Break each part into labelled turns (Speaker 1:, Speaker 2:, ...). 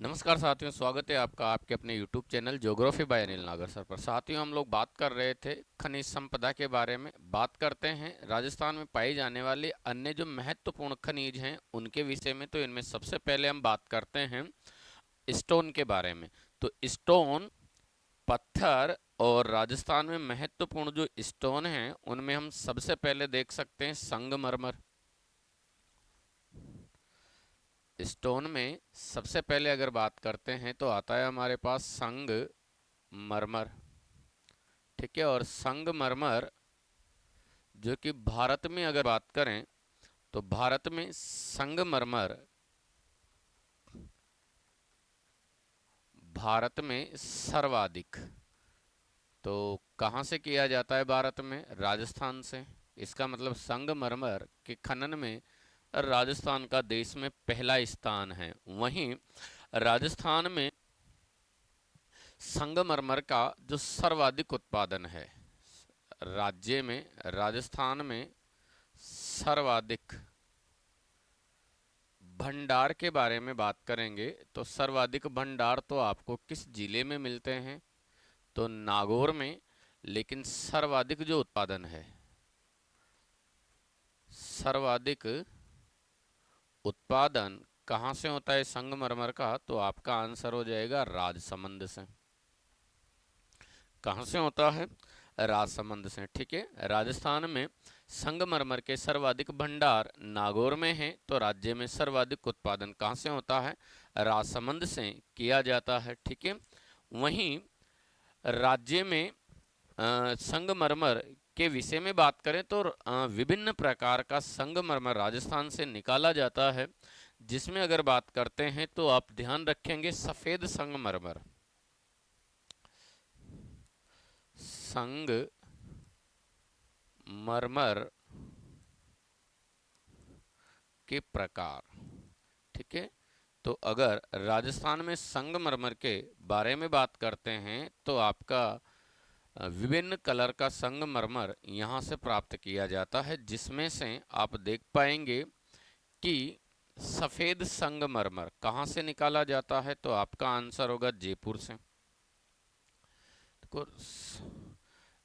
Speaker 1: नमस्कार साथियों, स्वागत है आपका आपके अपने YouTube channel geography bye Anil नागर सर पर। साथियों, हम लोग बात कर रहे थे खनिज संपदा के बारे में। बात करते हैं राजस्थान में पाई जाने वाली अन्य जो महत्वपूर्ण खनिज हैं उनके विषय में। तो इनमें सबसे पहले हम बात करते हैं स्टोन के बारे में। तो स्टोन, पत्थर, और राजस्थान में महत्वपूर्ण जो स्टोन हैं उनमें हम सबसे पहले देख सकते हैं संगमरमर। स्टोन में सबसे पहले अगर बात करते हैं तो आता है हमारे पास संगमरमर। ठीक है, और संगमरमर जो कि भारत में अगर बात करें तो भारत में संगमरमर भारत में सर्वाधिक तो कहाँ से किया जाता है? भारत में राजस्थान से। इसका मतलब संगमरमर के खनन में राजस्थान का देश में पहला स्थान है। वहीं राजस्थान में संगमरमर का जो सर्वाधिक उत्पादन है, राज्य में राजस्थान में सर्वाधिक भंडार के बारे में बात करेंगे तो सर्वाधिक भंडार तो आपको किस जिले में मिलते हैं? तो नागौर में। लेकिन सर्वाधिक जो उत्पादन है, सर्वाधिक उत्पादन कहाँ से होता है संगमरमर का? तो आपका आंसर हो जाएगा राजसमंद से। कहाँ से होता है? राजसमंद से। ठीक है, राजस्थान में संगमरमर के सर्वाधिक भंडार नागौर में है। तो राज्य में सर्वाधिक उत्पादन कहाँ से होता है? राजसमंद से किया जाता है। ठीक है, वहीं राज्य में संगमरमर के विषय में बात करें तो विभिन्न प्रकार का संगमरमर राजस्थान से निकाला जाता है। जिसमें अगर बात करते हैं तो आप ध्यान रखेंगे सफेद संगमरमर, संगमरमर के प्रकार। ठीक है, तो अगर राजस्थान में संगमरमर के बारे में बात करते हैं तो आपका विभिन्न कलर का संगमरमर यहाँ से प्राप्त किया जाता है। जिसमें से आप देख पाएंगे कि सफेद संगमरमर कहाँ से निकाला जाता है? तो आपका आंसर होगा जयपुर से। देखो,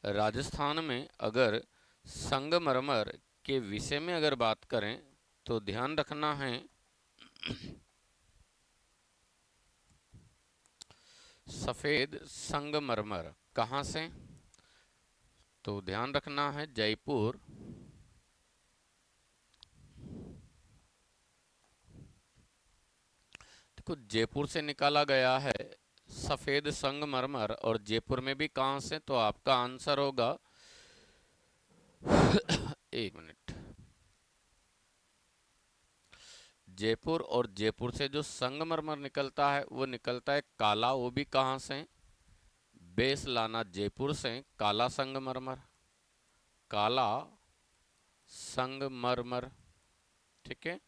Speaker 1: राजस्थान में अगर संगमरमर के विषय में अगर बात करें तो ध्यान रखना है सफेद संगमरमर कहाँ से? तो ध्यान रखना है जयपुर। देखो, जयपुर से निकाला गया है सफेद संगमरमर। और जयपुर में भी कहाँ से? तो आपका आंसर होगा एक मिनट, जयपुर। और जयपुर से जो संगमरमर निकलता है वो निकलता है काला। वो भी कहाँ से? बेसलाना जयपुर से काला संगमरमर, काला संगमरमर। ठीक है,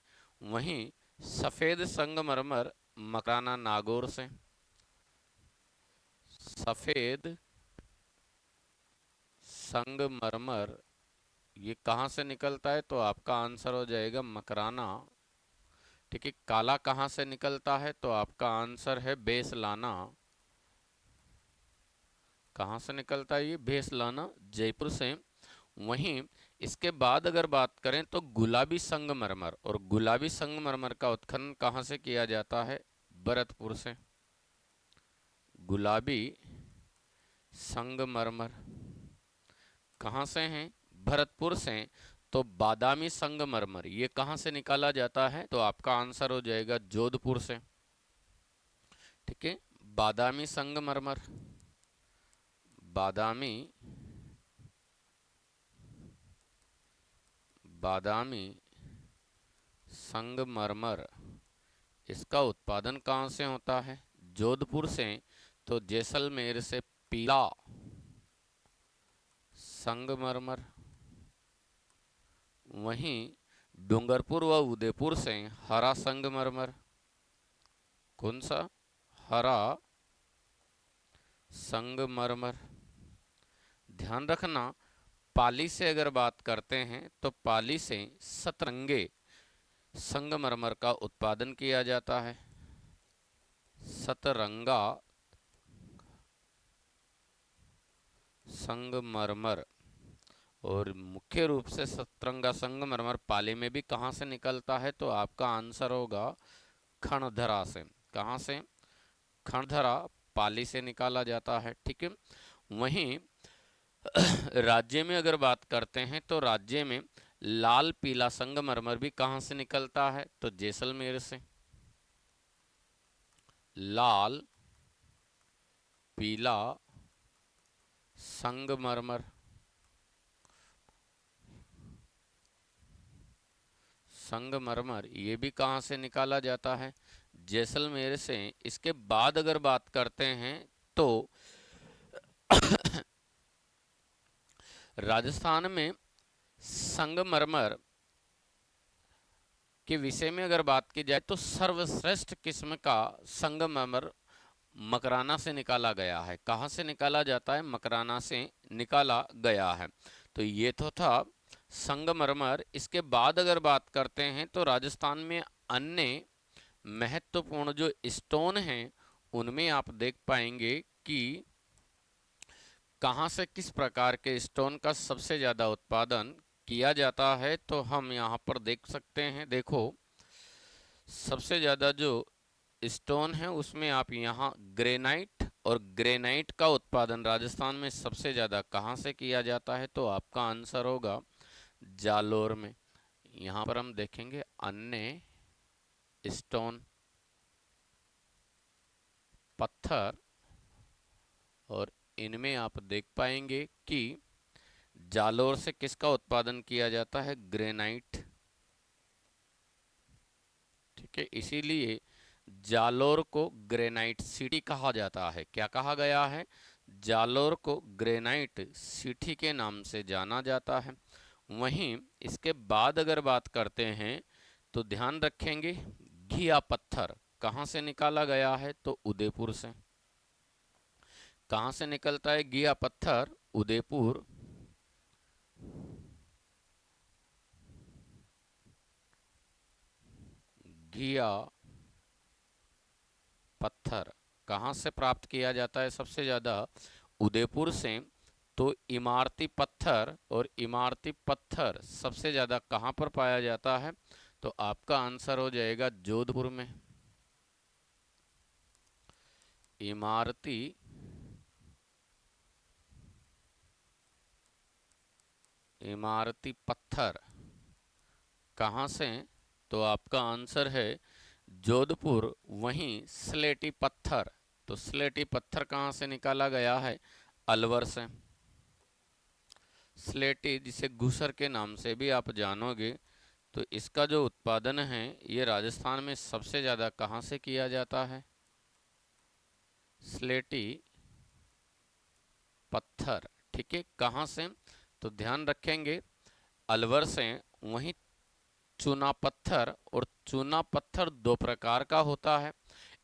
Speaker 1: वहीं सफेद संगमरमर मकराना नागौर से। सफेद संगमरमर ये कहाँ से निकलता है? तो आपका आंसर हो जाएगा मकराना। ठीक है, काला कहाँ से निकलता है? तो आपका आंसर है बेसलाना। कहाँ से निकलता है ये? बेसलाना, जयपुर से। वहीं इसके बाद अगर बात करें तो गुलाबी संगमरमर, और गुलाबी संगमरमर का उत्खनन कहाँ से किया जाता है? भरतपुर से। गुलाबी संगमरमर कहाँ से हैं? भरतपुर से। तो बादामी संगमरमर ये कहाँ से निकाला जाता है? तो आपका आंसर हो जाएगा जोधपुर से। ठीक है, बादामी संगमरमर, बादामी बादामी संगमरमर इसका उत्पादन कहाँ से होता है? जोधपुर से। तो जैसलमेर से पीला संगमरमर, वहीं डूंगरपुर व उदयपुर से हरा संगमरमर। कौन सा? हरा संगमरमर। ध्यान रखना, पाली से अगर बात करते हैं तो पाली से सतरंगे संगमरमर का उत्पादन किया जाता है। सतरंगा संगमरमर। और मुख्य रूप से सतरंगा संगमरमर पाली में भी कहाँ से निकलता है? तो आपका आंसर होगा खंडधरा से। कहाँ से? खंडधरा पाली से निकाला जाता है। ठीक है। वहीं राज्य में अगर बात करते हैं तो राज्य में लाल पीला संगमरमर भी कहाँ से निकलता है? तो जैसलमेर से। लाल पीला संगमरमर, संगमरमर ये भी कहाँ से निकाला जाता है? जैसलमेर से। इसके बाद अगर बात करते हैं तो राजस्थान में संगमरमर के विषय में अगर बात की जाए तो सर्वश्रेष्ठ किस्म का संगमरमर मकराना से निकाला गया है। कहाँ से निकाला जाता है? मकराना से निकाला गया है। तो ये तो था संगमरमर। इसके बाद अगर बात करते हैं तो राजस्थान में अन्य महत्वपूर्ण जो स्टोन हैं उनमें आप देख पाएंगे कि कहाँ से किस प्रकार के स्टोन का सबसे ज़्यादा उत्पादन किया जाता है। तो हम यहाँ पर देख सकते हैं। देखो, सबसे ज़्यादा जो स्टोन है उसमें आप यहाँ ग्रेनाइट, और ग्रेनाइट का उत्पादन राजस्थान में सबसे ज़्यादा कहाँ से किया जाता है? तो आपका आंसर होगा जालोर में। यहाँ पर हम देखेंगे अन्य स्टोन, पत्थर, और इनमें आप देख पाएंगे कि जालोर से किसका उत्पादन किया जाता है? ग्रेनाइट। ठीक है, इसीलिए जालोर को ग्रेनाइट सिटी कहा जाता है। क्या कहा गया है? जालोर को ग्रेनाइट सिटी के नाम से जाना जाता है। वहीं इसके बाद अगर बात करते हैं तो ध्यान रखेंगे घिया पत्थर कहाँ से निकाला गया है? तो उदयपुर से। कहाँ से निकलता है घिया पत्थर? उदयपुर। घिया पत्थर कहाँ से प्राप्त किया जाता है सबसे ज़्यादा? उदयपुर से। तो इमारती पत्थर, और इमारती पत्थर सबसे ज़्यादा कहाँ पर पाया जाता है? तो आपका आंसर हो जाएगा जोधपुर में। इमारती इमारती पत्थर कहाँ से? तो आपका आंसर है जोधपुर। वहीं स्लेटी पत्थर, तो स्लेटी पत्थर कहाँ से निकाला गया है? अलवर से। स्लेटी जिसे घूसर के नाम से भी आप जानोगे, तो इसका जो उत्पादन है ये राजस्थान में सबसे ज़्यादा कहाँ से किया जाता है? स्लेटी पत्थर। ठीक है, कहाँ से? तो ध्यान रखेंगे अलवर से। वहीं चूना पत्थर, और चूना पत्थर दो प्रकार का होता है।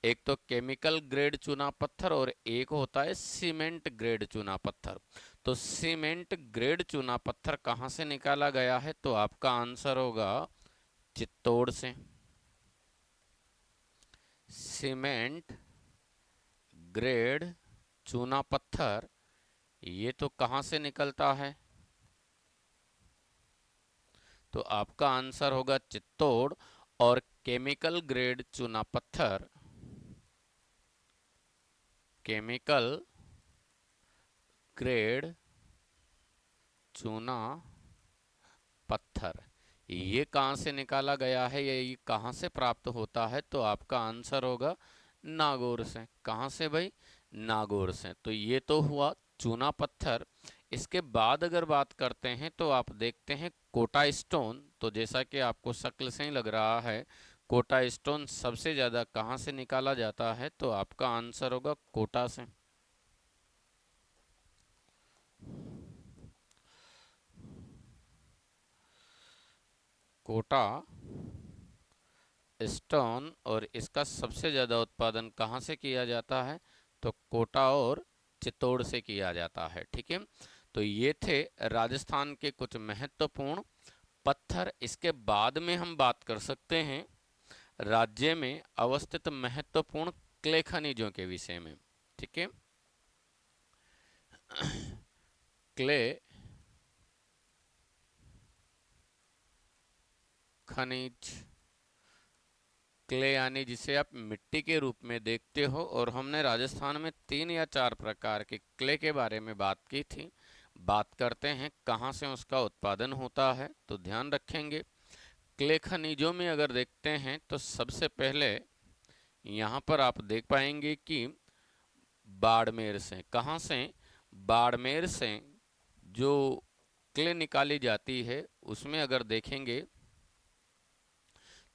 Speaker 1: एक तो केमिकल ग्रेड चूना पत्थर, और एक होता है सीमेंट ग्रेड चूना पत्थर। तो सीमेंट ग्रेड चूना पत्थर कहाँ से निकाला गया है? तो आपका आंसर होगा चित्तौड़ से। सीमेंट ग्रेड चूना पत्थर ये तो कहाँ से निकलता है? तो आपका आंसर होगा चित्तौड़। और केमिकल ग्रेड चूना पत्थर, केमिकल ग्रेड चूना पत्थर ये कहाँ से निकाला गया है, या ये कहाँ से प्राप्त होता है? तो आपका आंसर होगा नागौर से। कहाँ से भाई? नागौर से। तो ये तो हुआ चूना पत्थर। इसके बाद अगर बात करते हैं तो आप देखते हैं कोटा स्टोन। तो जैसा कि आपको शक्ल से ही लग रहा है, कोटा स्टोन सबसे ज़्यादा कहाँ से निकाला जाता है? तो आपका आंसर होगा कोटा से। कोटा स्टोन, और इसका सबसे ज़्यादा उत्पादन कहाँ से किया जाता है? तो कोटा और चित्तौड़ से किया जाता है। ठीक है, तो ये थे राजस्थान के कुछ महत्वपूर्ण पत्थर। इसके बाद में हम बात कर सकते हैं राज्य में अवस्थित महत्वपूर्ण क्ले खनिजों के विषय में। ठीक है, क्ले खनिज, क्ले यानी जिसे आप मिट्टी के रूप में देखते हो, और हमने राजस्थान में 3 या 4 प्रकार के क्ले के बारे में बात की थी। बात करते हैं कहाँ से उसका उत्पादन होता है, तो ध्यान रखेंगे क्ले खनिजों में अगर देखते हैं तो सबसे पहले यहाँ पर आप देख पाएंगे कि बाड़मेर से, कहाँ से, बाड़मेर से जो क्ले निकाली जाती है उसमें अगर देखेंगे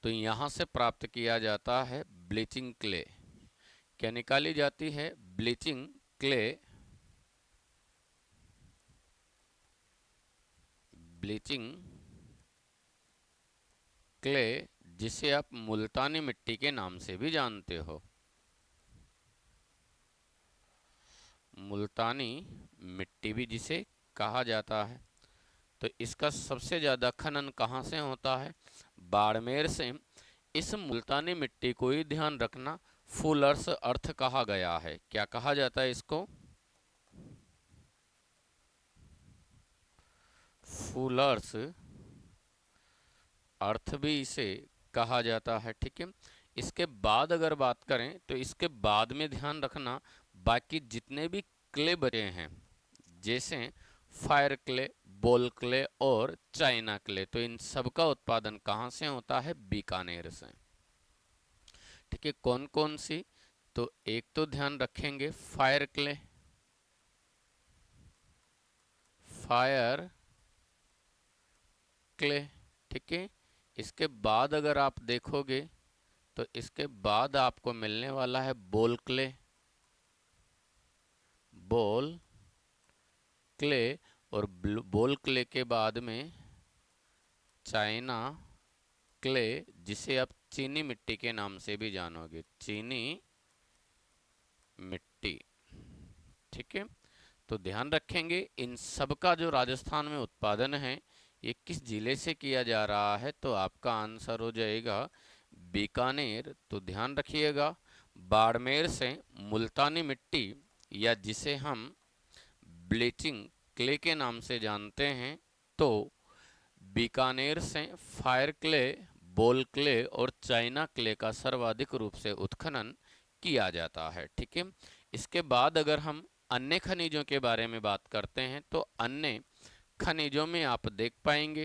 Speaker 1: तो यहाँ से प्राप्त किया जाता है ब्लीचिंग क्ले। क्या निकाली जाती है? Bleaching clay. ब्लीचिंग क्ले जिसे आप मुल्तानी मिट्टी के नाम से भी जानते हो। मुल्तानी मिट्टी भी जिसे कहा जाता है। तो इसका सबसे ज़्यादा खनन कहाँ से होता है? बाड़मेर से। इस मुल्तानी मिट्टी को ही ध्यान रखना फुलर्स अर्थ कहा गया है। क्या कहा जाता है इसको? फुलर्स अर्थ भी इसे कहा जाता है। ठीक है, इसके बाद अगर बात करें तो इसके बाद में ध्यान रखना बाकी जितने भी क्ले बचे हैं, जैसे फायर क्ले, बॉल क्ले और चाइना क्ले, तो इन सब का उत्पादन कहाँ से होता है? बीकानेर से। ठीक है, कौन कौन सी? तो एक तो ध्यान रखेंगे फायर क्ले, फायर क्ले। ठीक है, इसके बाद अगर आप देखोगे तो इसके बाद आपको मिलने वाला है बॉल क्ले, बॉल क्ले, और बॉल क्ले के बाद में चाइना क्ले, जिसे आप चीनी मिट्टी के नाम से भी जानोगे, चीनी मिट्टी। ठीक है, तो ध्यान रखेंगे इन सब का जो राजस्थान में उत्पादन है ये किस जिले से किया जा रहा है, तो आपका आंसर हो जाएगा बीकानेर। तो ध्यान रखिएगा बाड़मेर से मुल्तानी मिट्टी, या जिसे हम ब्लीचिंग क्ले के नाम से जानते हैं, तो बीकानेर से फायर क्ले, बॉल क्ले और चाइना क्ले का सर्वाधिक रूप से उत्खनन किया जाता है। ठीक है, इसके बाद अगर हम अन्य खनिजों के बारे में बात करते हैं तो अन्य खनिजों में आप देख पाएंगे,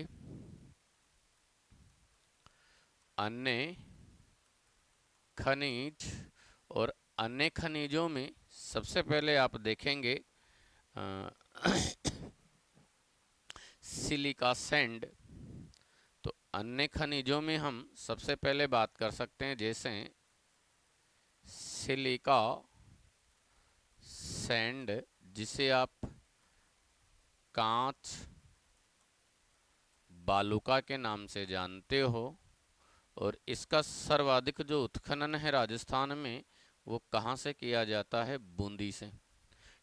Speaker 1: अन्य खनिज, और अन्य खनिजों में सबसे पहले आप देखेंगे सिलिका सैंड। तो अन्य खनिजों में हम सबसे पहले बात कर सकते हैं जैसे सिलिका सैंड, जिसे आप कांच बालुका के नाम से जानते हो, और इसका सर्वाधिक जो उत्खनन है राजस्थान में वो कहाँ से किया जाता है? बूंदी से।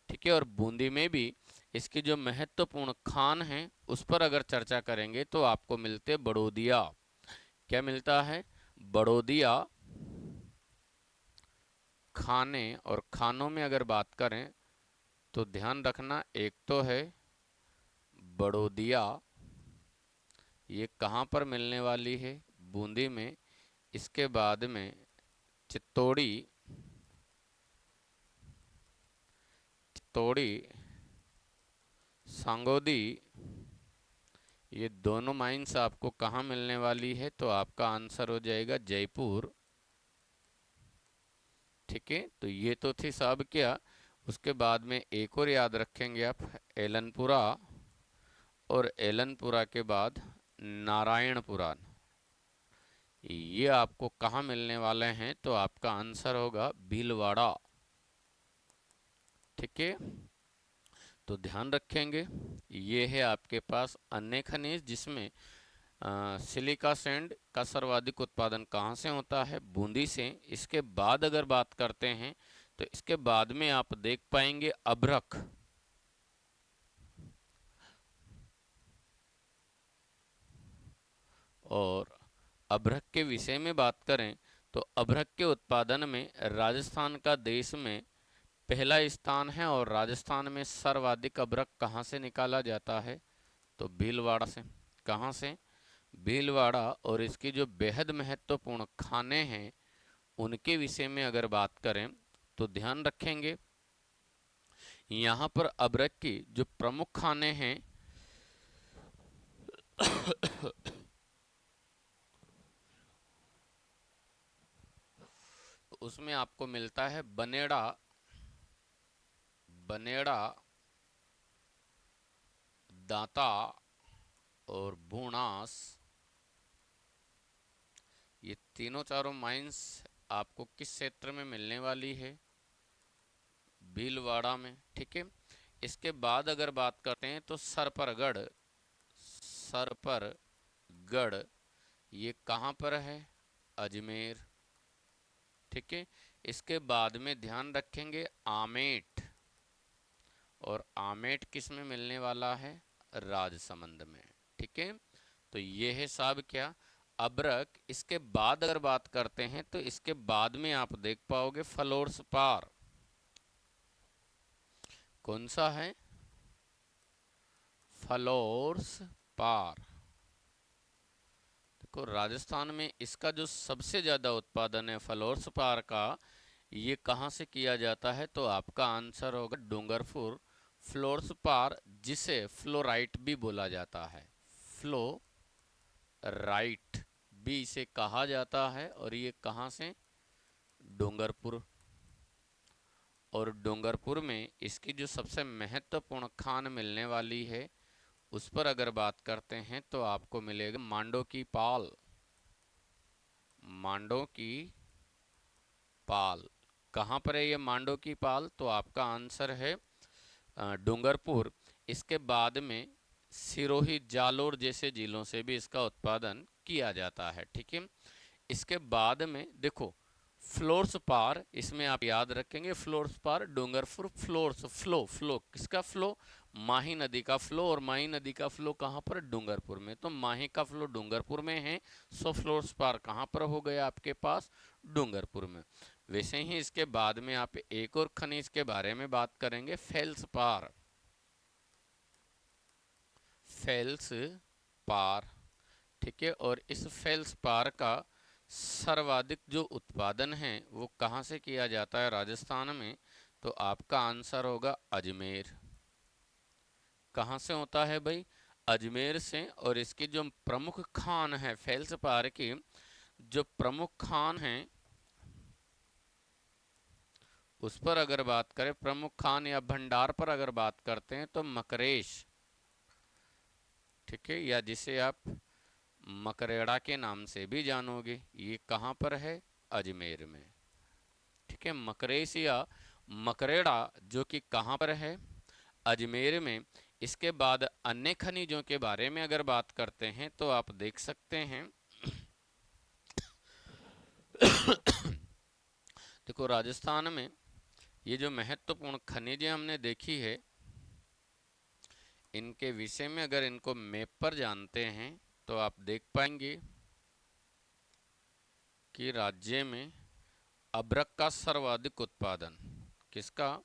Speaker 1: ठीक है, और बूंदी में भी इसकी जो महत्वपूर्ण खान है उस पर अगर चर्चा करेंगे तो आपको मिलते बड़ौदिया। क्या मिलता है? बड़ौदिया खाने। और खानों में अगर बात करें तो ध्यान रखना एक तो है बड़ौदिया, ये कहाँ पर मिलने वाली है? बूंदी में। इसके बाद में चित्तौड़ी, चित्तौड़ी, सांगोदी, ये दोनों माइंस आपको कहाँ मिलने वाली है? तो आपका आंसर हो जाएगा जयपुर। ठीक है, तो ये तो थी सब क्या। उसके बाद में एक और याद रखेंगे आप, एलनपुरा, और एलनपुरा के बाद नारायणपुरा, ये आपको कहाँ मिलने वाले हैं? तो आपका आंसर होगा भीलवाड़ा। ठीक है, तो ध्यान रखेंगे ये है आपके पास अन्य खनिज, जिसमें सिलिका सैंड का सर्वाधिक उत्पादन कहाँ से होता है? बूंदी से। इसके बाद अगर बात करते हैं तो इसके बाद में आप देख पाएंगे अभ्रक, और अभ्रक के विषय में बात करें तो अभ्रक के उत्पादन में राजस्थान का देश में पहला स्थान है। और राजस्थान में सर्वाधिक अभ्रक कहाँ से निकाला जाता है? तो भीलवाड़ा से। कहाँ से? भीलवाड़ा। और इसकी जो बेहद महत्वपूर्ण खाने हैं उनके विषय में अगर बात करें तो ध्यान रखेंगे यहाँ पर अभ्रक की जो प्रमुख खाने हैं उसमें आपको मिलता है बनेड़ा, बनेड़ा, दांता और भूणास। ये तीनों चारों माइंस आपको किस क्षेत्र में मिलने वाली है? भीलवाड़ा में। ठीक है। इसके बाद अगर बात करते हैं तो सरपरगढ़, सरपरगढ़ ये कहाँ पर है? अजमेर। ठीक है। इसके बाद में ध्यान रखेंगे आमेट, और आमेट किस में मिलने वाला है? राजसमंद में। ठीक है। तो ये है साहब क्या? अभ्रक। इसके बाद अगर बात करते हैं तो इसके बाद में आप देख पाओगे फ्लोर्स पार। कौन सा है? फ्लोर्स पार। देखो राजस्थान में इसका जो सबसे ज्यादा उत्पादन है फ्लोर्स पार का, ये कहाँ से किया जाता है? तो आपका आंसर होगा डूंगरपुर फ्लोर्स पार, जिसे फ्लोराइट भी बोला जाता है। फ्लोराइट भी इसे कहा जाता है। और ये कहाँ से? डूंगरपुर। और डूंगरपुर में इसकी जो सबसे महत्वपूर्ण खान मिलने वाली है उस पर अगर बात करते हैं तो आपको मिलेगा मांडो की पाल। मांडो की पाल। कहाँ पर है ये मांडो की पाल? तो आपका आंसर है डूंगरपुर। इसके बाद में सिरोही, जालोर जैसे जिलों से भी इसका उत्पादन किया जाता है। ठीक है। इसके बाद में देखो फ्लोर्स पार, इसमें आप याद रखेंगे फ्लोर्स पार डूंगरपुर। फ्लोर्स फ्लो, फ्लो किसका फ्लो? माही नदी का फ्लो। और माही नदी का फ्लो कहाँ पर? डूंगरपुर में। तो माही का फ्लो डूंगरपुर में है, सो फ्लोर्स पार कहाँ पर हो गया आपके पास? डूंगरपुर में। वैसे ही इसके बाद में आप एक और खनिज के बारे में बात करेंगे, फेल्स पार। फेल्स पार। ठीक है। और इस फेल्स पार का सर्वाधिक जो उत्पादन है वो कहाँ से किया जाता है? राजस्थान में। तो आपका आंसर होगा अजमेर। कहाँ से होता है भाई? अजमेर से। और इसकी जो प्रमुख खान है फेल्स पार की, जो प्रमुख खान है उस पर अगर बात करें, प्रमुख खान या भंडार पर अगर बात करते हैं तो मकरेश। ठीक है। या जिसे आप मकरेड़ा के नाम से भी जानोगे, ये कहाँ पर है? अजमेर में। ठीक है। मकरेश या मकरेड़ा जो कि कहाँ पर है? अजमेर में। इसके बाद अन्य खनिजों के बारे में अगर बात करते हैं तो आप देख सकते हैं देखो राजस्थान में ये जो महत्वपूर्ण खनिजें हमने देखी है, इनके विषय में अगर इनको मैप पर जानते हैं तो आप देख पाएंगे कि राज्य में अभ्रक का सर्वाधिक उत्पादन, किसका?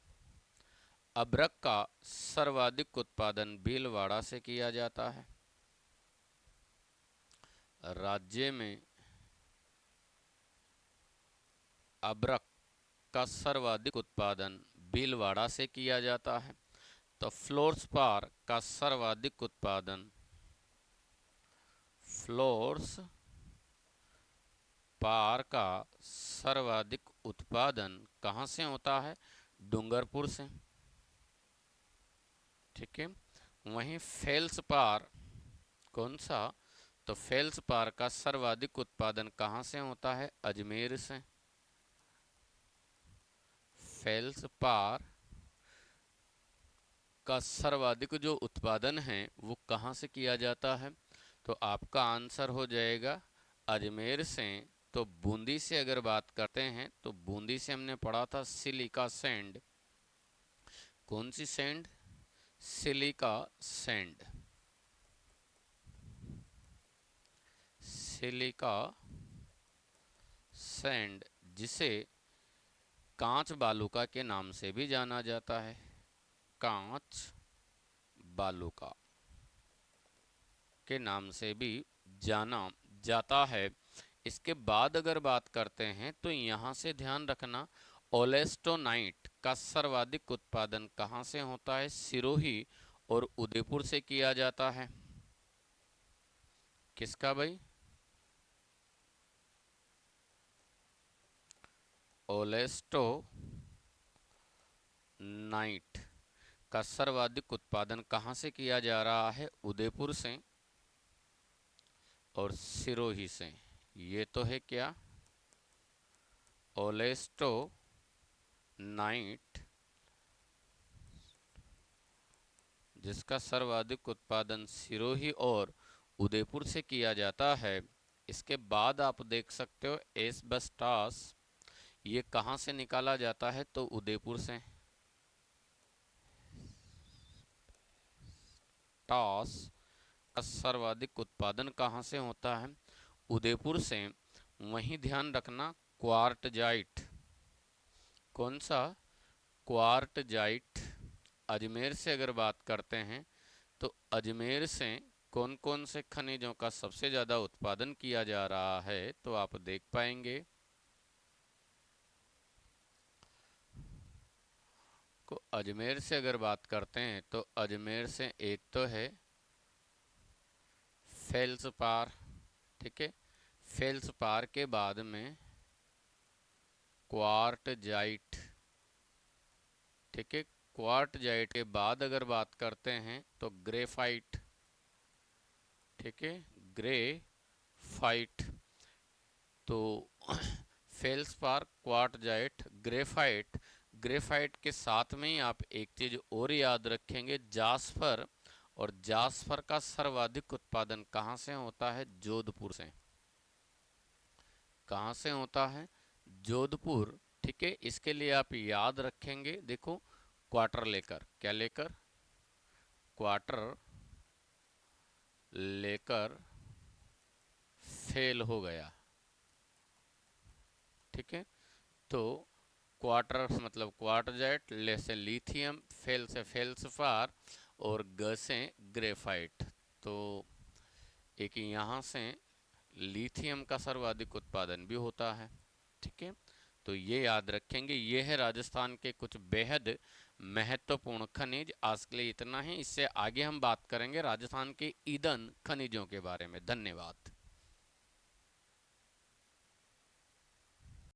Speaker 1: अभ्रक का सर्वाधिक उत्पादन भीलवाड़ा से किया जाता है। राज्य में अभ्रक का सर्वाधिक उत्पादन भीलवाड़ा से किया जाता है। तो फ्लोर्स पार का सर्वाधिक उत्पादन, फ्लोर्स पार का सर्वाधिक उत्पादन कहाँ से होता है? डूंगरपुर से। ठीक है। वहीं फेल्स पार कौन सा? तो फेल्स पार का सर्वाधिक उत्पादन कहाँ से होता है? अजमेर से। फेल्स पार का सर्वाधिक जो उत्पादन है वो कहाँ से किया जाता है? तो आपका आंसर हो जाएगा अजमेर से। तो बूंदी से अगर बात करते हैं तो बूंदी से हमने पढ़ा था सिलिका सैंड। कौन सी sand? Silica sand. Silica sand, जिसे कांच बालूका के नाम से भी जाना जाता है, कांच बालूका के नाम से भी जाना जाता है। इसके बाद अगर बात करते हैं तो यहां से ध्यान रखना, ओलेस्टोनाइट का सर्वाधिक उत्पादन कहां से होता है? सिरोही और उदयपुर से किया जाता है। किसका भाई? ओलेस्टोनाइट का सर्वाधिक उत्पादन कहां से किया जा रहा है? उदयपुर से और सिरोही से। ये तो है क्या? ओलेस्टोनाइट जिसका सर्वाधिक उत्पादन सिरोही और उदयपुर से किया जाता है। इसके बाद आप देख सकते हो एस्बेस्टॉस, ये कहाँ से निकाला जाता है? तो उदयपुर से। टॉस का सर्वाधिक उत्पादन कहाँ से होता है? उदयपुर से। वहीं ध्यान रखना क्वार्टजाइट, कौन सा? क्वार्टजाइट अजमेर से अगर बात करते हैं तो अजमेर से कौन कौन से खनिजों का सबसे ज़्यादा उत्पादन किया जा रहा है? तो आप देख पाएंगे को अजमेर से अगर बात करते हैं तो अजमेर से एक तो है फेल्सपार, ठीक है। फेल्सपार के बाद में क्वार्टजाइट, ठीक है। क्वार्टजाइट के बाद अगर बात करते हैं तो ग्रेफाइट, ठीक है, ग्रेफाइट। तो फेल्सपार, क्वार्टजाइट, ग्रेफाइट। ग्रेफाइट के साथ में ही आप एक चीज और याद रखेंगे, जास्पर। और जास्पर का सर्वाधिक उत्पादन कहाँ से होता है? जोधपुर से। कहाँ से होता है? जोधपुर, ठीक है। इसके लिए आप याद रखेंगे, देखो क्वार्टर लेकर, क्या लेकर? क्वार्टर लेकर फेल हो गया, ठीक है। तो क्वार्टर मतलब क्वार्टजाइट, ले से लिथियम, फेल से फेल्सपार और ग से ग्रेफाइट। तो एक यहाँ से लिथियम का सर्वाधिक उत्पादन भी होता है, ठीक है। तो ये याद रखेंगे। ये है राजस्थान के कुछ बेहद महत्वपूर्ण खनिज। आज के लिए इतना ही। इससे आगे हम बात करेंगे राजस्थान के ईंधन खनिजों के बारे में। धन्यवाद।